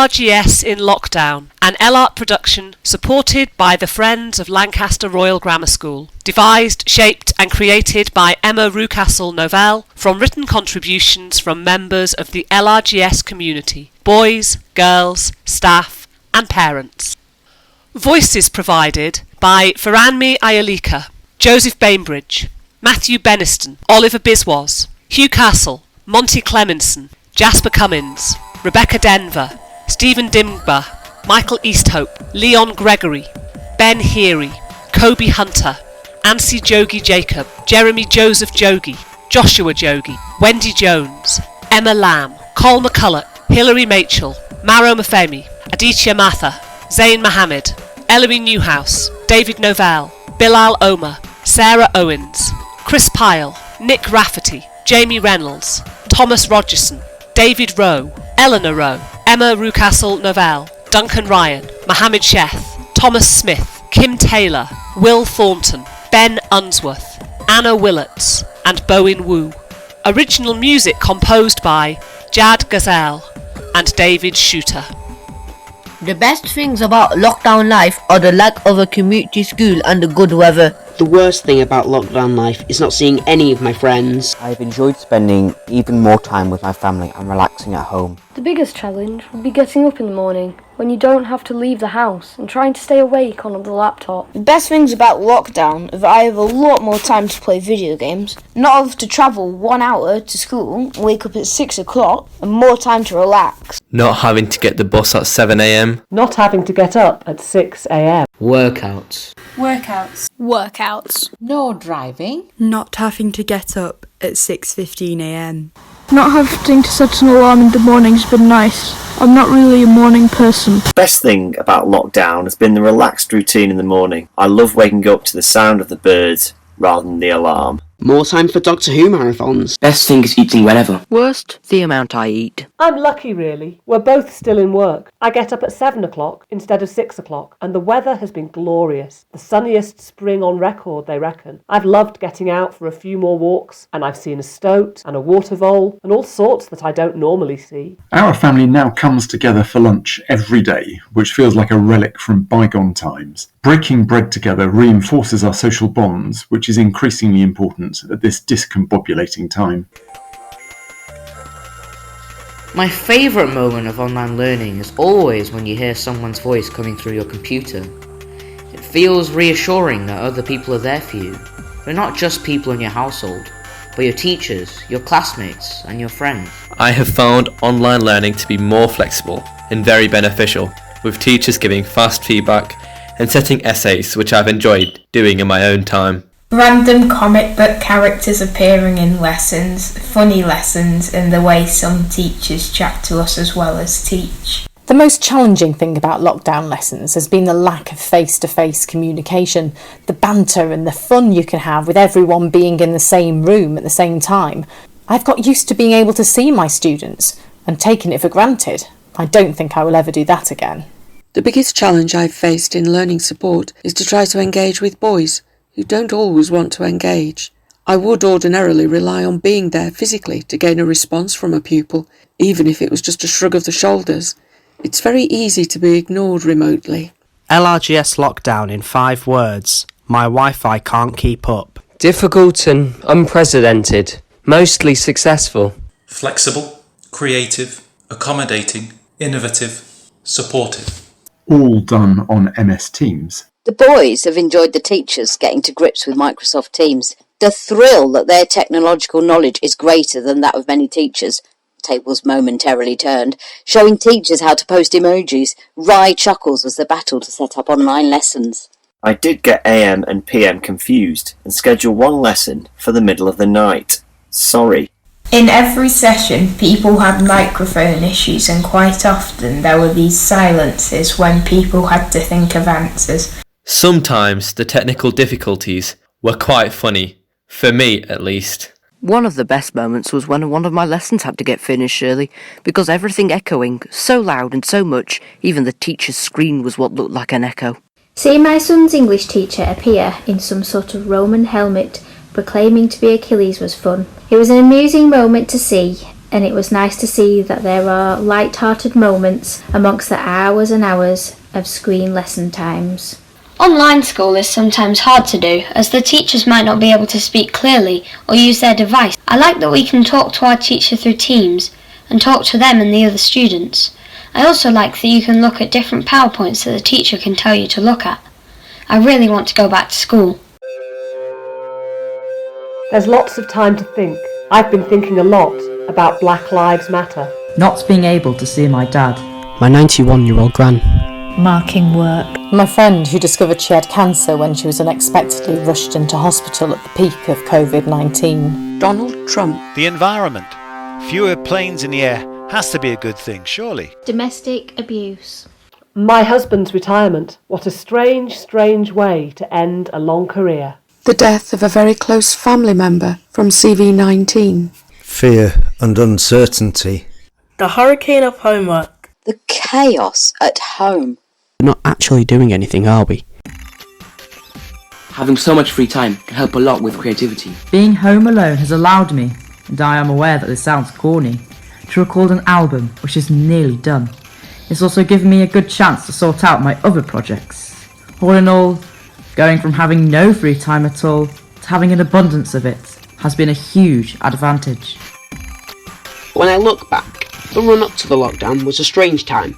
LRGS In Lockdown, an LART production supported by the Friends of Lancaster Royal Grammar School. Devised, shaped and created by Emma Novell from written contributions from members of the LRGS community, boys, girls, staff and parents. Voices provided by Faranmi Ayalika, Joseph Bainbridge, Matthew Beniston, Oliver Biswas, Hugh Castle, Monty Clemenson, Jasper Cummins, Rebecca Denver, Stephen Dimgba, Michael Easthope, Leon Gregory, Ben Heary, Kobe Hunter, Ansi Jogi Jacob, Jeremy Joseph Jogi, Joshua Jogi, Wendy Jones, Emma Lamb, Cole McCulloch, Hilary Machel, Maro Mafemi, Aditya Matha, Zain Mohammed, Eloise Newhouse, David Novell, Bilal Omar, Sarah Owens, Chris Pyle, Nick Rafferty, Jamie Reynolds, Thomas Rogerson, David Rowe, Eleanor Rowe, Emma Novell, Duncan Ryan, Mohammed Sheth, Thomas Smith, Kim Taylor, Will Thornton, Ben Unsworth, Anna Willets and Bowen Wu. Original music composed by Jad Gazelle and David Shooter. The best things about lockdown life are the lack of a community school and the good weather. The worst thing about lockdown life is not seeing any of my friends. I've enjoyed spending even more time with my family and relaxing at home. The biggest challenge would be getting up in the morning when you don't have to leave the house and trying to stay awake on the laptop. The best things about lockdown are that I have a lot more time to play video games, not have to travel 1 hour to school, wake up at 6 o'clock, and more time to relax. Not having to get the bus at 7 a.m. Not having to get up at 6 a.m. Workouts. Workouts. No driving. Not having to get up at 6:15 a.m. Not having to set an alarm in the morning has been nice. I'm not really a morning person. Best thing about lockdown has been the relaxed routine in the morning. I love waking up to the sound of the birds rather than the alarm. More time for Doctor Who marathons. Best thing is eating whenever. Worst, the amount I eat. I'm lucky really. We're both still in work. I get up at 7 o'clock instead of 6 o'clock and the weather has been glorious. The sunniest spring on record, they reckon. I've loved getting out for a few more walks and I've seen a stoat and a water vole and all sorts that I don't normally see. Our family now comes together for lunch every day, which feels like a relic from bygone times. Breaking bread together reinforces our social bonds, which is increasingly important at this discombobulating time. My favourite moment of online learning is always when you hear someone's voice coming through your computer. It feels reassuring that other people are there for you. They're not just people in your household, but your teachers, your classmates and your friends. I have found online learning to be more flexible and very beneficial, with teachers giving fast feedback and setting essays which I've enjoyed doing in my own time. Random comic book characters appearing in lessons, funny lessons, and the way some teachers chat to us as well as teach. The most challenging thing about lockdown lessons has been the lack of face-to-face communication, the banter and the fun you can have with everyone being in the same room at the same time. I've got used to being able to see my students and taken it for granted. I don't think I will ever do that again. The biggest challenge I've faced in learning support is to try to engage with boys who don't always want to engage. I would ordinarily rely on being there physically to gain a response from a pupil, even if it was just a shrug of the shoulders. It's very easy to be ignored remotely. LRGS lockdown in 5 words. My Wi-Fi can't keep up. Difficult and unprecedented. Mostly successful. Flexible, creative, accommodating, innovative, supportive. All done on MS Teams. The boys have enjoyed the teachers getting to grips with Microsoft Teams. The thrill that their technological knowledge is greater than that of many teachers. Tables momentarily turned, showing teachers how to post emojis. Wry chuckles as they battle to set up online lessons. I did get AM and PM confused and schedule one lesson for the middle of the night. Sorry. In every session, people had microphone issues, and quite often there were these silences when people had to think of answers. Sometimes the technical difficulties were quite funny, for me at least. One of the best moments was when one of my lessons had to get finished early, because everything echoing so loud and so much, even the teacher's screen was what looked like an echo. Seeing my son's English teacher appear in some sort of Roman helmet proclaiming to be Achilles was fun. It was an amusing moment to see, and it was nice to see that there are light-hearted moments amongst the hours and hours of screen lesson times. Online school is sometimes hard to do, as the teachers might not be able to speak clearly or use their device. I like that we can talk to our teacher through Teams and talk to them and the other students. I also like that you can look at different PowerPoints that the teacher can tell you to look at. I really want to go back to school. There's lots of time to think. I've been thinking a lot about Black Lives Matter. Not being able to see my dad. My 91-year-old gran. Marking work. My friend who discovered she had cancer when she was unexpectedly rushed into hospital at the peak of COVID-19. Donald Trump. The environment. Fewer planes in the air has to be a good thing, surely. Domestic abuse. My husband's retirement. What a strange, strange way to end a long career. The death of a very close family member from CV19. Fear and uncertainty. The hurricane of homework. The chaos at home. We're not actually doing anything, are we? Having so much free time can help a lot with creativity. Being home alone has allowed me, and I am aware that this sounds corny, to record an album which is nearly done. It's also given me a good chance to sort out my other projects. All in all, going from having no free time at all to having an abundance of it has been a huge advantage. When I look back, the run-up to the lockdown was a strange time.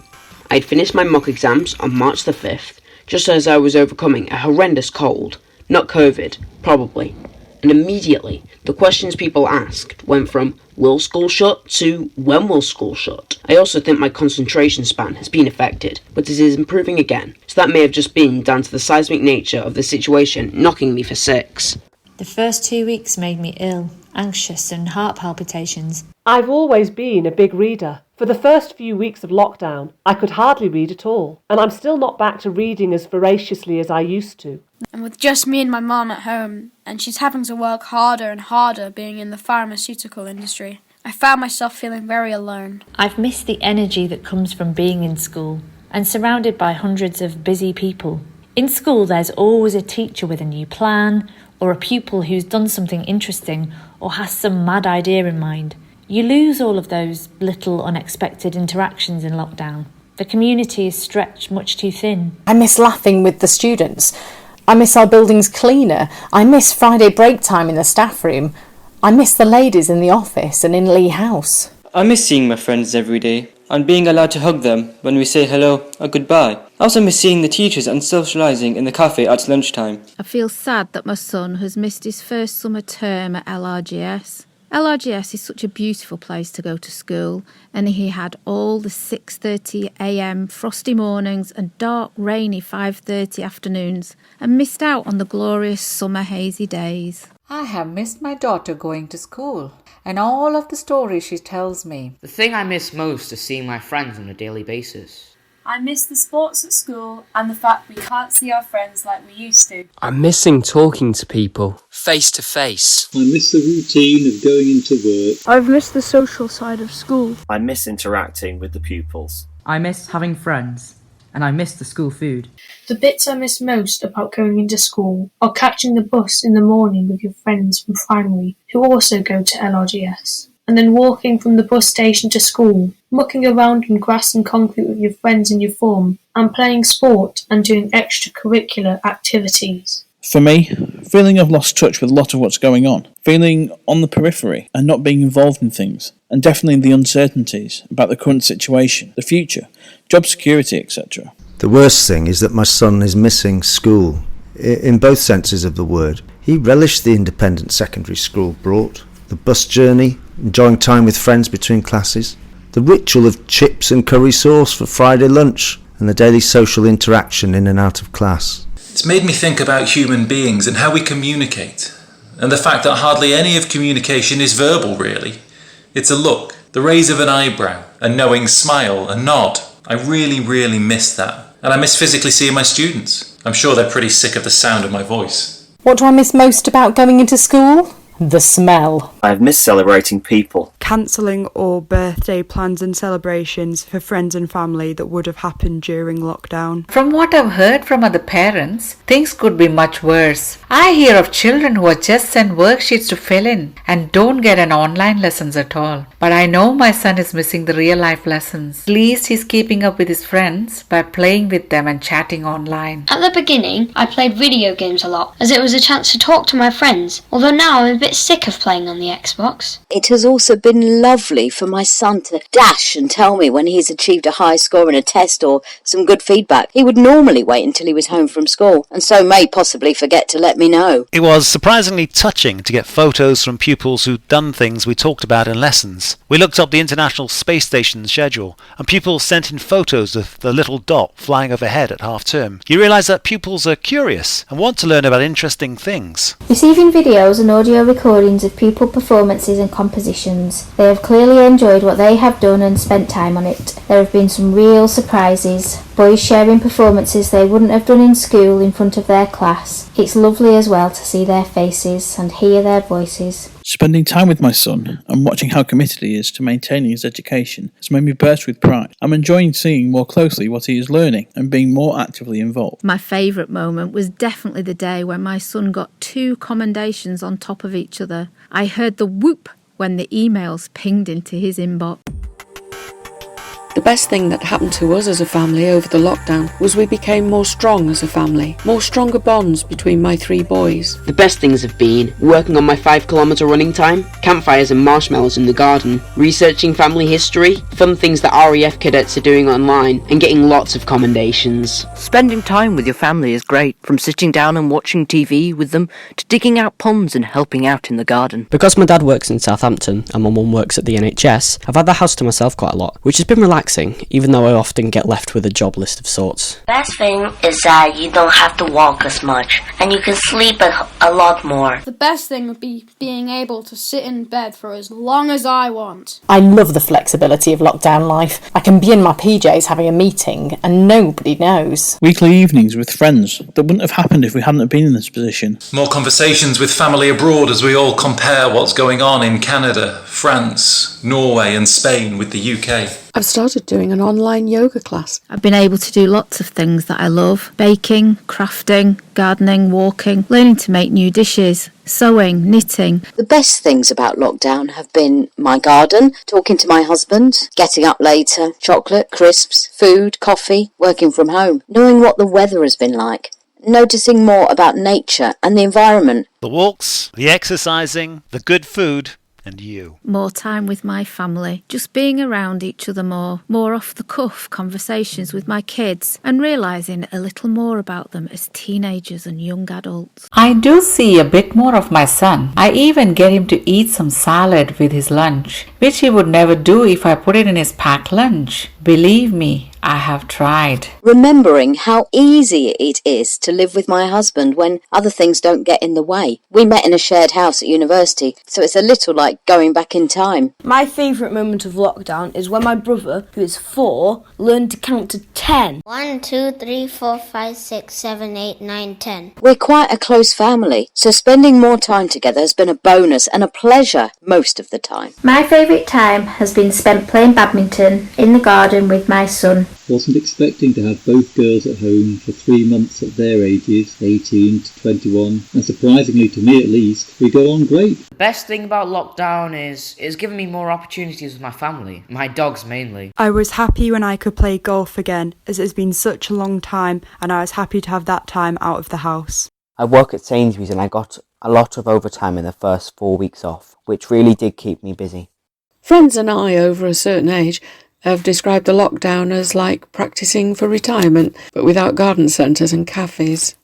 I'd finished my mock exams on March the 5th, just as I was overcoming a horrendous cold. Not COVID, probably. And immediately, the questions people asked went from, will school shut, to when will school shut? I also think my concentration span has been affected, but it is improving again, so that may have just been down to the seismic nature of the situation knocking me for 6. The first 2 weeks made me ill, anxious and heart palpitations. I've always been a big reader. For the first few weeks of lockdown, I could hardly read at all, and I'm still not back to reading as voraciously as I used to. And with just me and my mum at home, and she's having to work harder and harder being in the pharmaceutical industry, I found myself feeling very alone. I've missed the energy that comes from being in school and surrounded by hundreds of busy people. In school, there's always a teacher with a new plan, or a pupil who's done something interesting or has some mad idea in mind. You lose all of those little unexpected interactions in lockdown. The community is stretched much too thin. I miss laughing with the students. I miss our buildings cleaner. I miss Friday break time in the staff room. I miss the ladies in the office and in Lee House. I miss seeing my friends every day and being allowed to hug them when we say hello or goodbye. I also miss seeing the teachers and socialising in the cafe at lunchtime. I feel sad that my son has missed his first summer term at LRGS. LRGS is such a beautiful place to go to school, and he had all the 6:30 a.m. frosty mornings and dark, rainy 5:30 afternoons, and missed out on the glorious summer hazy days. I have missed my daughter going to school, and all of the stories she tells me. The thing I miss most is seeing my friends on a daily basis. I miss the sports at school and the fact we can't see our friends like we used to. I'm missing talking to people, face to face. I miss the routine of going into work. I've missed the social side of school. I miss interacting with the pupils. I miss having friends, and I miss the school food. The bits I miss most about going into school are catching the bus in the morning with your friends from primary who also go to LRGS, and then walking from the bus station to school, mucking around in grass and concrete with your friends in your form, and playing sport and doing extracurricular activities. For me, feeling I've lost touch with a lot of what's going on, feeling on the periphery and not being involved in things, and definitely the uncertainties about the current situation, the future, job security, etc. The worst thing is that my son is missing school, in both senses of the word. He relished the independent secondary school brought, the bus journey, enjoying time with friends between classes, the ritual of chips and curry sauce for Friday lunch, and the daily social interaction in and out of class. It's made me think about human beings and how we communicate, and the fact that hardly any of communication is verbal, really. It's a look, the raise of an eyebrow, a knowing smile, a nod. I really miss that. And I miss physically seeing my students. I'm sure they're pretty sick of the sound of my voice. What do I miss most about going into school? The smell. I have missed celebrating people. Cancelling all birthday plans and celebrations for friends and family that would have happened during lockdown. From what I've heard from other parents, things could be much worse. I hear of children who are just sent worksheets to fill in and don't get an online lessons at all. But I know my son is missing the real life lessons. At least he's keeping up with his friends by playing with them and chatting online. At the beginning, I played video games a lot, as it was a chance to talk to my friends, although now I'm a bit sick of playing on the Xbox. It has also been lovely for my son to dash and tell me when he's achieved a high score in a test or some good feedback. He would normally wait until he was home from school, and so may possibly forget to let me know. It was surprisingly touching to get photos from pupils who'd done things we talked about in lessons. We looked up the International Space Station's schedule, and pupils sent in photos of the little dot flying overhead at half term. You realise that pupils are curious and want to learn about interesting things. Receiving videos and audio recordings of pupil performances and compositions, they have clearly enjoyed what they have done and spent time on it. There have been some real surprises. Boys sharing performances they wouldn't have done in school in front of their class. It's lovely as well to see their faces and hear their voices. Spending time with my son and watching how committed he is to maintaining his education has made me burst with pride. I'm enjoying seeing more closely what he is learning and being more actively involved. My favourite moment was definitely the day when my son got 2 commendations on top of each other. I heard the whoop when the emails pinged into his inbox. The best thing that happened to us as a family over the lockdown was we became more strong as a family, more stronger bonds between my 3 boys. The best things have been working on my 5-kilometre running time, campfires and marshmallows in the garden, researching family history, fun things that RAF cadets are doing online, and getting lots of commendations. Spending time with your family is great, from sitting down and watching TV with them to digging out ponds and helping out in the garden. Because my dad works in Southampton and my mum works at the NHS, I've had the house to myself quite a lot, which has been relaxing, even though I often get left with a job list of sorts. Best thing is that you don't have to walk as much, and you can sleep a lot more. The best thing would be being able to sit in bed for as long as I want. I love the flexibility of lockdown life. I can be in my PJs having a meeting and nobody knows. Weekly evenings with friends that wouldn't have happened if we hadn't been in this position. More conversations with family abroad as we all compare what's going on in Canada, France, Norway and Spain with the UK. I've started doing an online yoga class. I've been able to do lots of things that I love: baking, crafting, gardening, walking, learning to make new dishes, sewing, knitting. The best things about lockdown have been my garden, talking to my husband, getting up later, chocolate, crisps, food, coffee, working from home, knowing what the weather has been like, noticing more about nature and the environment. The walks, the exercising, the good food, and you. More time with my family, just being around each other more off-the-cuff conversations with my kids, and realising a little more about them as teenagers and young adults. I do see a bit more of my son. I even get him to eat some salad with his lunch, which he would never do if I put it in his packed lunch. Believe me, I have tried. Remembering how easy it is to live with my husband when other things don't get in the way. We met in a shared house at university, so it's a little like going back in time. My favourite moment of lockdown is when my brother, who is 4, learned to count to 10. 1, 2, 3, 4, 5, 6, 7, 8, 9, 10. We're quite a close family, so spending more time together has been a bonus and a pleasure most of the time. My favourite time has been spent playing badminton in the garden with my son. Wasn't expecting to have both girls at home for 3 months at their ages, 18 to 21, and surprisingly to me at least, we go on great. The best thing about lockdown is giving me more opportunities with my family, my dogs mainly. I was happy when I could play golf again, as it has been such a long time, and I was happy to have that time out of the house. I work at Sainsbury's and I got a lot of overtime in the first 4 weeks off, which really did keep me busy. Friends and I, over a certain age, have described the lockdown as like practising for retirement, but without garden centres and cafes.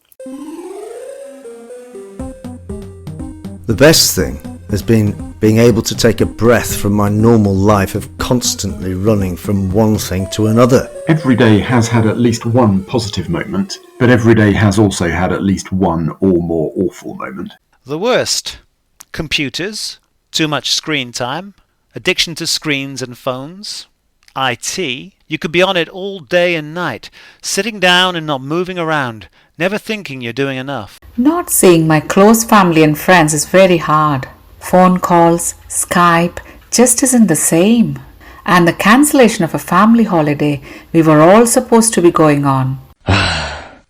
The best thing has been being able to take a breath from my normal life of constantly running from one thing to another. Every day has had at least one positive moment, but every day has also had at least one or more awful moment. The worst: computers, too much screen time, addiction to screens and phones, IT. You could be on it all day and night, sitting down and not moving around, never thinking you're doing enough. Not seeing my close family and friends is very hard. Phone calls, Skype, just isn't the same. And the cancellation of a family holiday we were all supposed to be going on.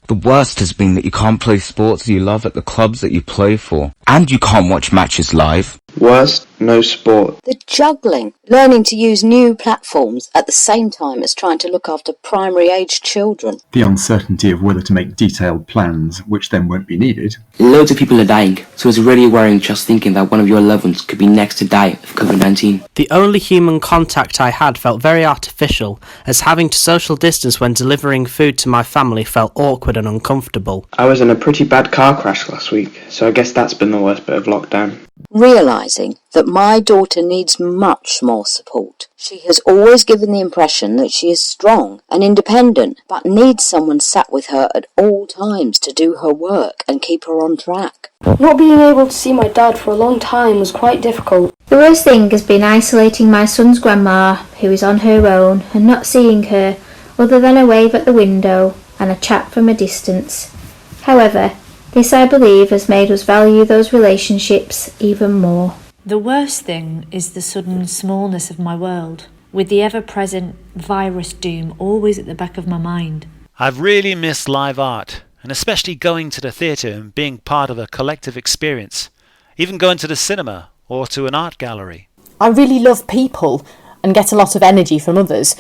The worst has been that you can't play sports you love at the clubs that you play for. And you can't watch matches live. Worst, no sport. The juggling, learning to use new platforms at the same time as trying to look after primary age children. The uncertainty of whether to make detailed plans, which then won't be needed. Loads of people are dying, so it's really worrying just thinking that one of your loved ones could be next to die of COVID-19. The only human contact I had felt very artificial, as having to social distance when delivering food to my family felt awkward and uncomfortable. I was in a pretty bad car crash last week, so I guess that's been the worst bit of lockdown. Realising that my daughter needs much more support. She has always given the impression that she is strong and independent, but needs someone sat with her at all times to do her work and keep her on track. Not being able to see my dad for a long time was quite difficult. The worst thing has been isolating my son's grandma, who is on her own, and not seeing her, other than a wave at the window and a chat from a distance. However, this, I believe, has made us value those relationships even more. The worst thing is the sudden smallness of my world, with the ever-present virus doom always at the back of my mind. I've really missed live art, and especially going to the theatre and being part of a collective experience, even going to the cinema or to an art gallery. I really love people and get a lot of energy from others,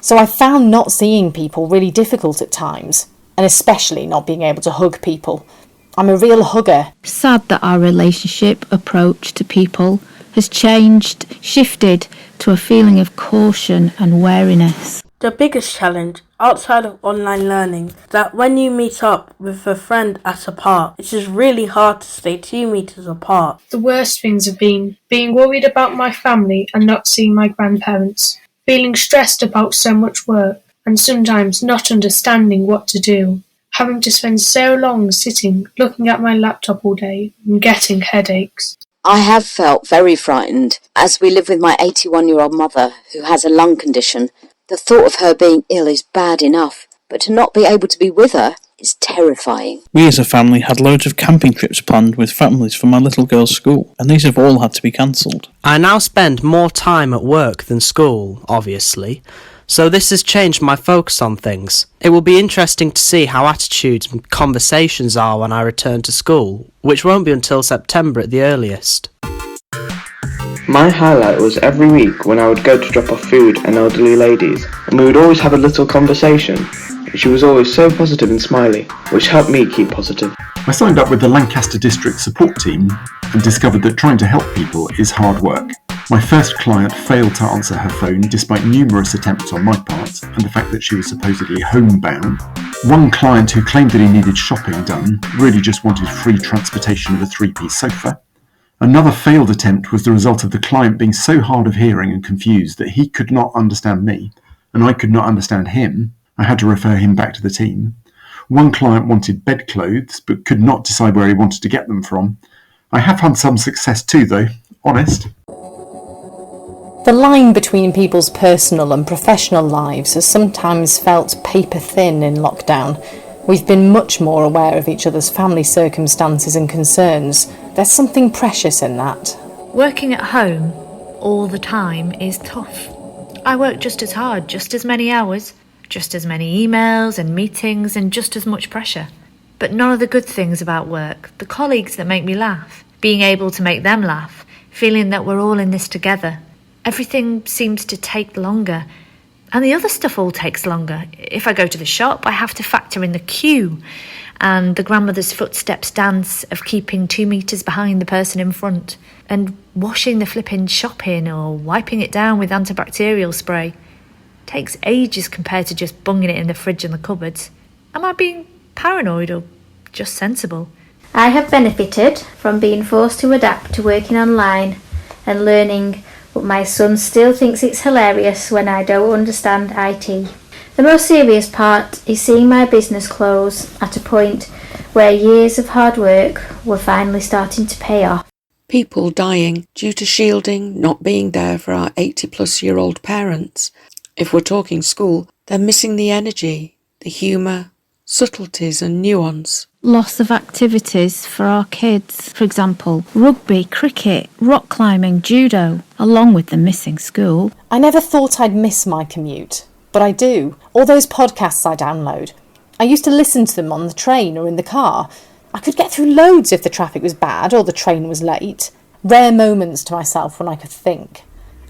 so I found not seeing people really difficult at times, and especially not being able to hug people. I'm a real hugger. Sad that our relationship approach to people has shifted to a feeling of caution and wariness. The biggest challenge outside of online learning is that when you meet up with a friend at a park, it is really hard to stay 2 meters apart. The worst things have been being worried about my family and not seeing my grandparents, feeling stressed about so much work and sometimes not understanding what to do, having to spend so long sitting looking at my laptop all day and getting headaches. I have felt very frightened as we live with my 81-year-old mother who has a lung condition. The thought of her being ill is bad enough, but to not be able to be with her is terrifying. We as a family had loads of camping trips planned with families from my little girl's school, and these have all had to be cancelled. I now spend more time at work than school, obviously, so this has changed my focus on things. It will be interesting to see how attitudes and conversations are when I return to school, which won't be until September at the earliest. My highlight was every week when I would go to drop off food and elderly ladies, and we would always have a little conversation. She was always so positive and smiley, which helped me keep positive. I signed up with the Lancaster District support team and discovered that trying to help people is hard work. My first client failed to answer her phone despite numerous attempts on my part and the fact that she was supposedly homebound. One client who claimed that he needed shopping done really just wanted free transportation of a 3-piece sofa. Another failed attempt was the result of the client being so hard of hearing and confused that he could not understand me and I could not understand him. I had to refer him back to the team. One client wanted bedclothes but could not decide where he wanted to get them from. I have had some success too though, honest. The line between people's personal and professional lives has sometimes felt paper thin in lockdown. We've been much more aware of each other's family circumstances and concerns. There's something precious in that. Working at home all the time is tough. I work just as hard, just as many hours, just as many emails and meetings and just as much pressure. But none of the good things about work, the colleagues that make me laugh, being able to make them laugh, feeling that we're all in this together. Everything seems to take longer. And the other stuff all takes longer. If I go to the shop, I have to factor in the queue and the grandmother's footsteps dance of keeping 2 meters behind the person in front and washing the flipping shopping or wiping it down with antibacterial spray. Takes ages compared to just bunging it in the fridge and the cupboards. Am I being paranoid or just sensible? I have benefited from being forced to adapt to working online and learning, but my son still thinks it's hilarious when I don't understand IT. The most serious part is seeing my business close at a point where years of hard work were finally starting to pay off. People dying due to shielding not being there for our 80-plus-year-old parents. If we're talking school, they're missing the energy, the humour, subtleties and nuance. Loss of activities for our kids, for example, rugby, cricket, rock climbing, judo, along with the missing school. I never thought I'd miss my commute, but I do. All those podcasts I download. I used to listen to them on the train or in the car. I could get through loads if the traffic was bad or the train was late. Rare moments to myself when I could think.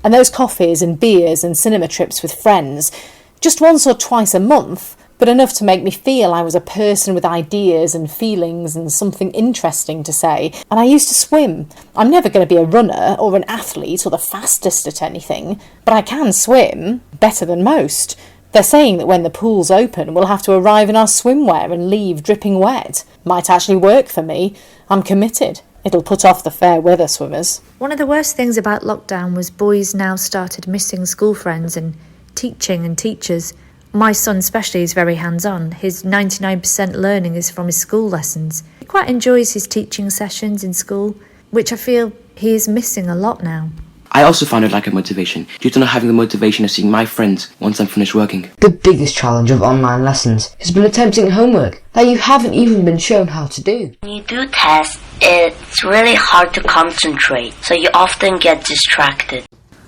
And those coffees and beers and cinema trips with friends, just once or twice a month, but enough to make me feel I was a person with ideas and feelings and something interesting to say. And I used to swim. I'm never going to be a runner or an athlete or the fastest at anything, but I can swim better than most. They're saying that when the pool's open, we'll have to arrive in our swimwear and leave dripping wet. Might actually work for me. I'm committed. It'll put off the fair weather swimmers. One of the worst things about lockdown was boys now started missing school friends and teaching and teachers. My son especially is very hands-on. His 99% learning is from his school lessons. He quite enjoys his teaching sessions in school, which I feel he is missing a lot now. I also found it like a motivation, due to not having the motivation of seeing my friends once I'm finished working. The biggest challenge of online lessons has been attempting homework that you haven't even been shown how to do. When you do tests, it's really hard to concentrate, so you often get distracted.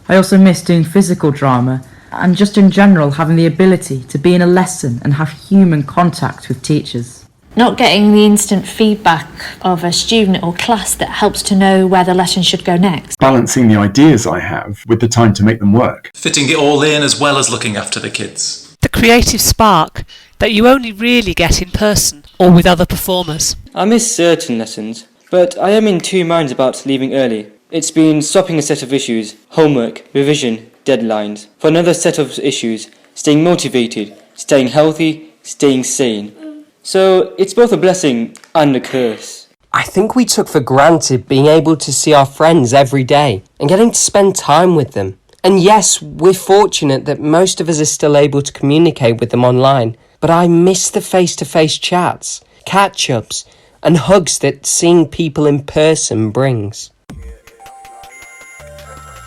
I also miss doing physical drama, and just in general having the ability to be in a lesson and have human contact with teachers. Not getting the instant feedback of a student or class that helps to know where the lesson should go next. Balancing the ideas I have with the time to make them work. Fitting it all in as well as looking after the kids. The creative spark that you only really get in person or with other performers. I miss certain lessons, but I am in two minds about leaving early. It's been swapping a set of issues, homework, revision, deadlines, for another set of issues, staying motivated, staying healthy, staying sane. So it's both a blessing and a curse. I think we took for granted being able to see our friends every day and getting to spend time with them. And yes, we're fortunate that most of us are still able to communicate with them online, but I miss the face-to-face chats, catch-ups, and hugs that seeing people in person brings.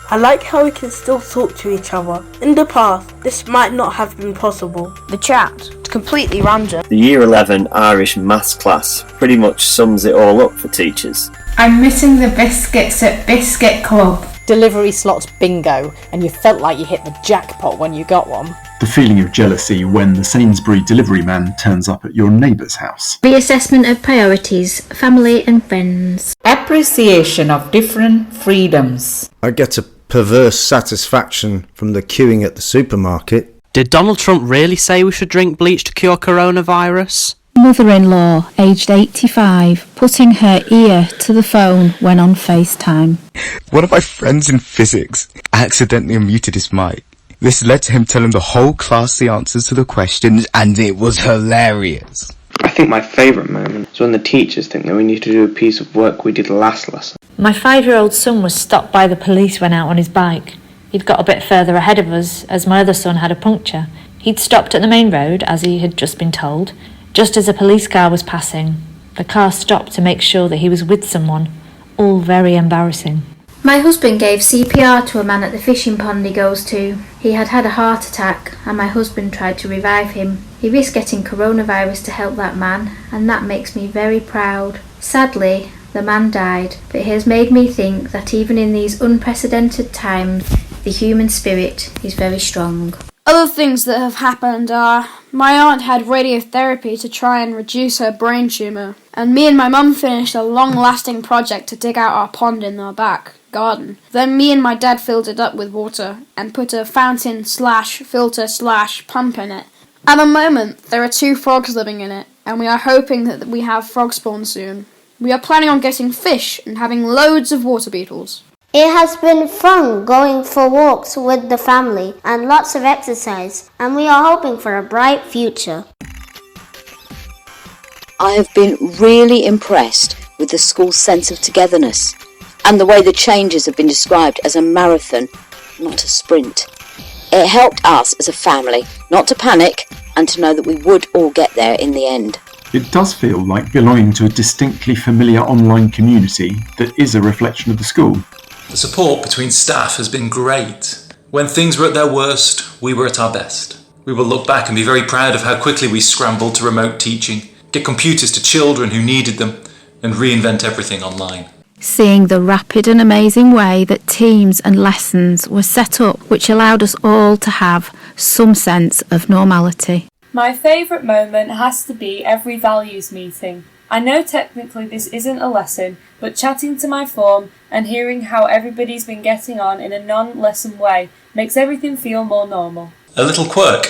I like how we can still talk to each other. In the past, this might not have been possible. The chat, it's completely random. The Year 11 Irish Maths class pretty much sums it all up for teachers. I'm missing the biscuits at Biscuit Club. Delivery slots bingo, and you felt like you hit the jackpot when you got one. The feeling of jealousy when the Sainsbury delivery man turns up at your neighbour's house. Reassessment of priorities, family and friends. Appreciation of different freedoms. I get a perverse satisfaction from the queuing at the supermarket. Did Donald Trump really say we should drink bleach to cure coronavirus? Mother-in-law, aged 85, putting her ear to the phone when on FaceTime. One of my friends in physics accidentally unmuted his mic. This led to him telling the whole class the answers to the questions, and it was hilarious. I think my favourite moment is when the teachers think that we need to do a piece of work we did last lesson. My 5-year-old son was stopped by the police when out on his bike. He'd got a bit further ahead of us as my other son had a puncture. He'd stopped at the main road, as he had just been told. Just as a police car was passing, the car stopped to make sure that he was with someone. All very embarrassing. My husband gave CPR to a man at the fishing pond he goes to. He had had a heart attack and my husband tried to revive him. He risked getting coronavirus to help that man, and that makes me very proud. Sadly, the man died, but it has made me think that even in these unprecedented times, the human spirit is very strong. Other things that have happened are my aunt had radiotherapy to try and reduce her brain tumour, and me and my mum finished a long-lasting project to dig out our pond in our back garden. Then me and my dad filled it up with water and put a fountain/filter/pump in it. At the moment, there are 2 frogs living in it, and we are hoping that we have frog spawn soon. We are planning on getting fish and having loads of water beetles. It has been fun going for walks with the family and lots of exercise, and we are hoping for a bright future. I have been really impressed with the school's sense of togetherness and the way the changes have been described as a marathon, not a sprint. It helped us as a family not to panic and to know that we would all get there in the end. It does feel like belonging to a distinctly familiar online community that is a reflection of the school. The support between staff has been great. When things were at their worst, we were at our best. We will look back and be very proud of how quickly we scrambled to remote teaching, get computers to children who needed them, and reinvent everything online. Seeing the rapid and amazing way that teams and lessons were set up, which allowed us all to have some sense of normality. My favourite moment has to be every values meeting. I know technically this isn't a lesson, but chatting to my form and hearing how everybody's been getting on in a non-lesson way makes everything feel more normal. A little quirk.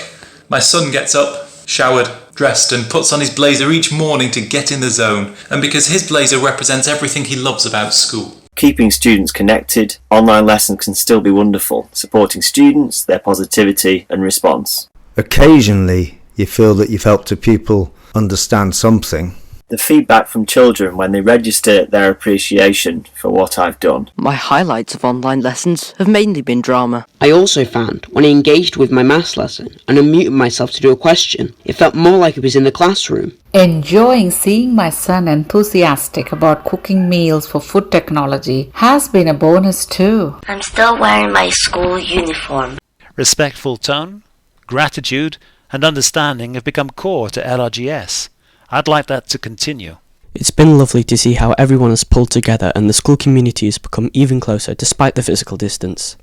My son gets up, showered, dressed and puts on his blazer each morning to get in the zone, and because his blazer represents everything he loves about school. Keeping students connected, online lessons can still be wonderful, supporting students, their positivity and response. Occasionally, you feel that you've helped a pupil understand something. The feedback from children when they register their appreciation for what I've done. My highlights of online lessons have mainly been drama. I also found when I engaged with my maths lesson and unmuted myself to do a question, it felt more like it was in the classroom. Enjoying seeing my son enthusiastic about cooking meals for food technology has been a bonus too. I'm still wearing my school uniform. Respectful tone, gratitude and understanding have become core to LRGS. I'd like that to continue. It's been lovely to see how everyone has pulled together and the school community has become even closer despite the physical distance.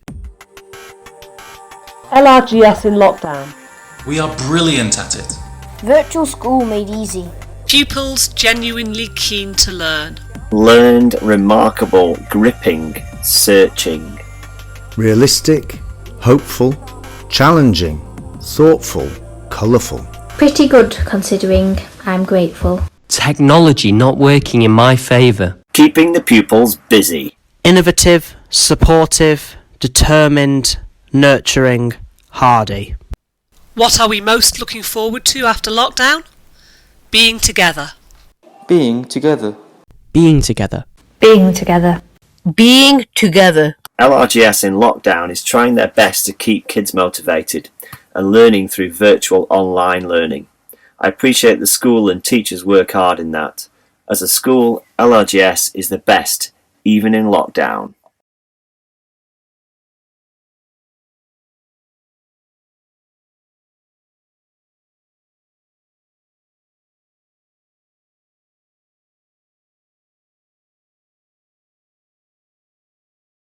LRGS in Lockdown. We are brilliant at it. Virtual school made easy. Pupils genuinely keen to learn. Learned remarkable, gripping, searching. Realistic, hopeful, challenging, thoughtful, colourful. Pretty good considering. I'm grateful. Technology not working in my favour. Keeping the pupils busy. Innovative, supportive, determined, nurturing, hardy. What are we most looking forward to after lockdown? Being together. Being together. Being together. Being together. Being together. LRGS in Lockdown is trying their best to keep kids motivated and learning through virtual online learning. I appreciate the school and teachers work hard in that. As a school, LRGS is the best, even in lockdown.